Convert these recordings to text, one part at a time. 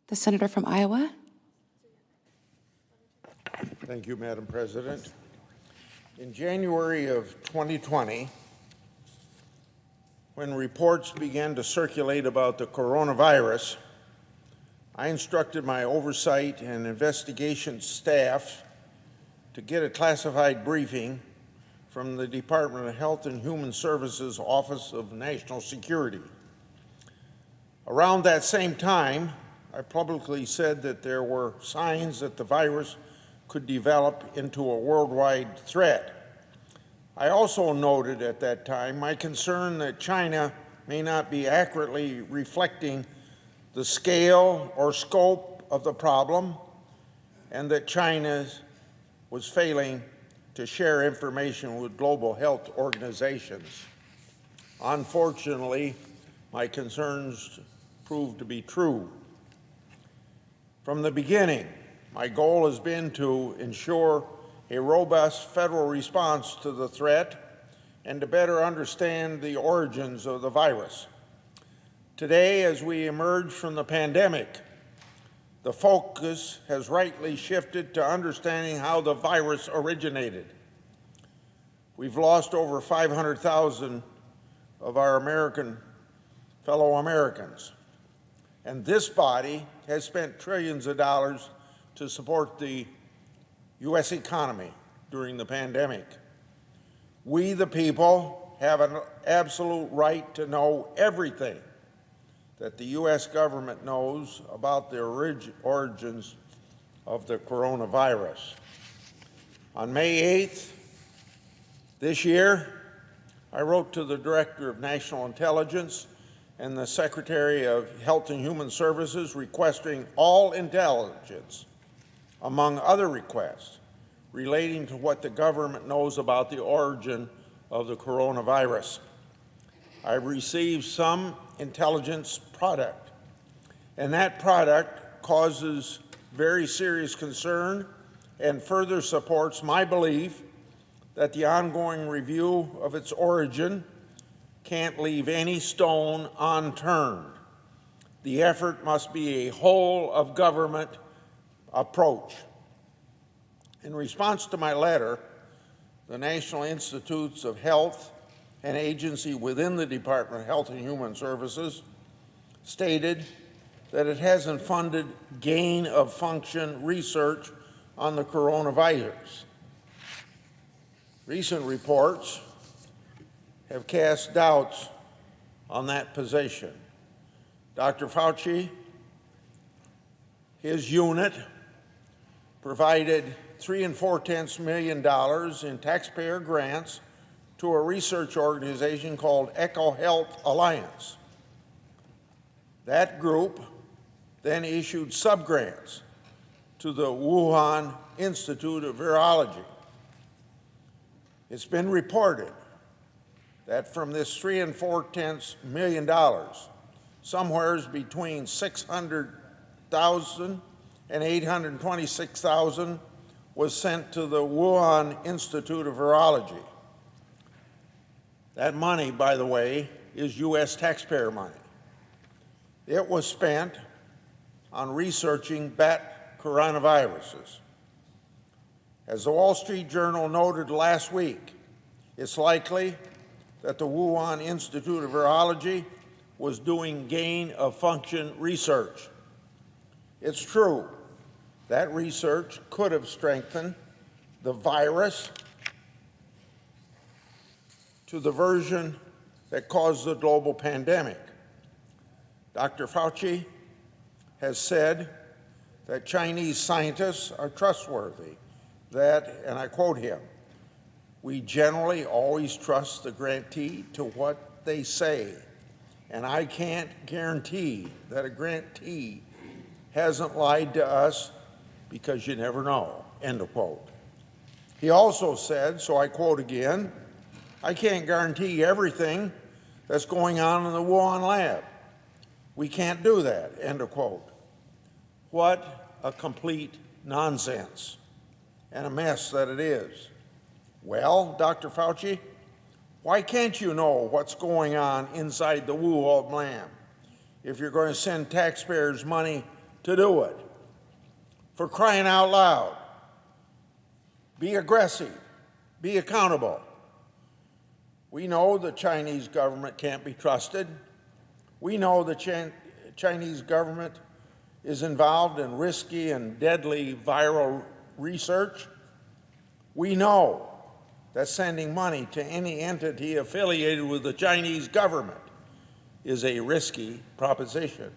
The senator from Iowa. Thank you, Madam President. In January of 2020, when reports began to circulate about the coronavirus, I instructed my oversight and investigation staff to get a classified briefing from the Department of Health and Human Services Office of National Security. Around that same time, I publicly said that there were signs that the virus could develop into a worldwide threat. I also noted at that time my concern that China may not be accurately reflecting the scale or scope of the problem, and that China was failing to share information with global health organizations. Unfortunately, my concerns proved to be true. From the beginning, my goal has been to ensure a robust federal response to the threat and to better understand the origins of the virus. Today, as we emerge from the pandemic, the focus has rightly shifted to understanding how the virus originated. We've lost over 500,000 of our fellow Americans, and this body has spent trillions of dollars to support the U.S. economy during the pandemic. We, the people, have an absolute right to know everything that the U.S. government knows about the origins of the coronavirus. On May 8th this year, I wrote to the Director of National Intelligence and the Secretary of Health and Human Services requesting all intelligence, among other requests, relating to what the government knows about the origin of the coronavirus. I've received some intelligence product, and that product causes very serious concern and further supports my belief that the ongoing review of its origin can't leave any stone unturned. The effort must be a whole-of-government approach. In response to my letter, the National Institutes of Health, an agency within the Department of Health and Human Services, stated that it hasn't funded gain-of-function research on the coronavirus. Recent reports have cast doubts on that position. Dr. Fauci, his unit, provided $3.4 million in taxpayer grants to a research organization called EcoHealth Alliance. That group then issued subgrants to the Wuhan Institute of Virology. It's been reported that from this $3.4 million, somewhere between $600,000 and $826,000 was sent to the Wuhan Institute of Virology. That money, by the way, is U.S. taxpayer money. It was spent on researching bat coronaviruses. As the Wall Street Journal noted last week, it's likely that the Wuhan Institute of Virology was doing gain-of-function research. It's true, that research could have strengthened the virus to the version that caused the global pandemic. Dr. Fauci has said that Chinese scientists are trustworthy, that, and I quote him, "We generally always trust the grantee to what they say, and I can't guarantee that a grantee hasn't lied to us because you never know," end of quote. He also said, so I quote again, "I can't guarantee everything that's going on in the Wuhan lab. We can't do that," end of quote. What a complete nonsense and a mess that it is. Well, Dr. Fauci, why can't you know what's going on inside the Wuhan lab if you're going to send taxpayers' money to do it. For crying out loud, be aggressive, be accountable. We know the Chinese government can't be trusted. We know the Chinese government is involved in risky and deadly viral research. We know that sending money to any entity affiliated with the Chinese government is a risky proposition,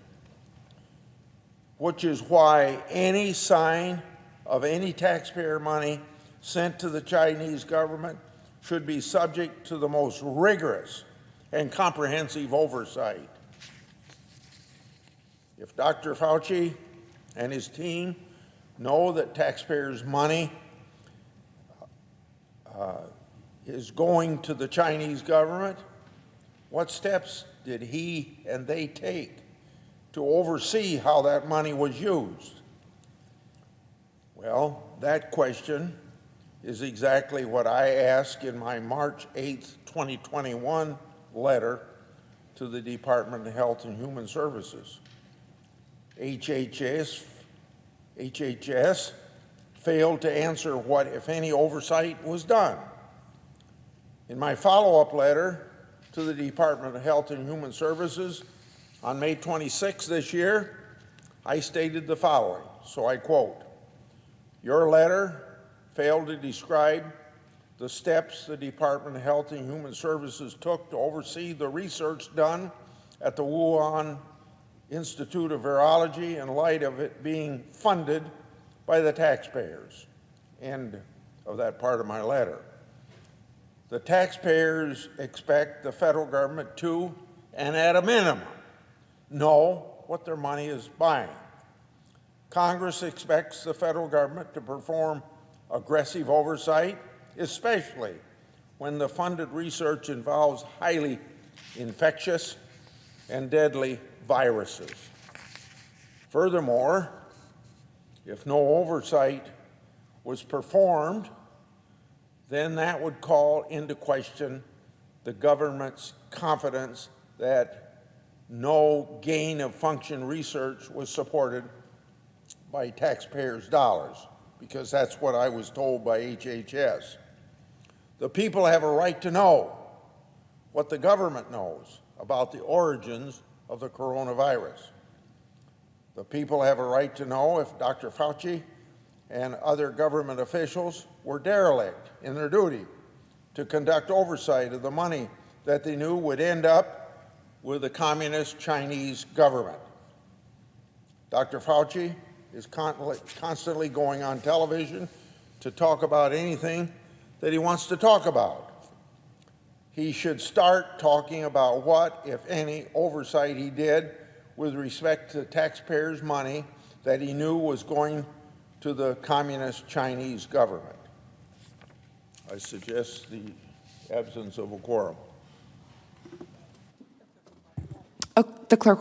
which is why any sign of any taxpayer money sent to the Chinese government should be subject to the most rigorous and comprehensive oversight. If Dr. Fauci and his team know that taxpayers' money is going to the Chinese government, what steps did he and they take to oversee how that money was used? Well, that question is exactly what I asked in my March 8, 2021 letter to the Department of Health and Human Services. HHS failed to answer what, if any, oversight was done. In my follow-up letter to the Department of Health and Human Services on May 26 this year, I stated the following, so I quote, "Your letter failed to describe the steps the Department of Health and Human Services took to oversee the research done at the Wuhan Institute of Virology in light of it being funded by the taxpayers." End of that part of my letter. The taxpayers expect the federal government to, and at a minimum, know what their money is buying. Congress expects the federal government to perform aggressive oversight, especially when the funded research involves highly infectious and deadly viruses. Furthermore, if no oversight was performed, then that would call into question the government's confidence that no gain-of-function research was supported by taxpayers' dollars, because that's what I was told by HHS. The people have a right to know what the government knows about the origins of the coronavirus. The people have a right to know if Dr. Fauci and other government officials were derelict in their duty to conduct oversight of the money that they knew would end up with the communist Chinese government. Dr. Fauci is constantly going on television to talk about anything that he wants to talk about. He should start talking about what, if any, oversight he did with respect to taxpayers' money that he knew was going to the communist Chinese government. I suggest the absence of a quorum. Oh, the clerk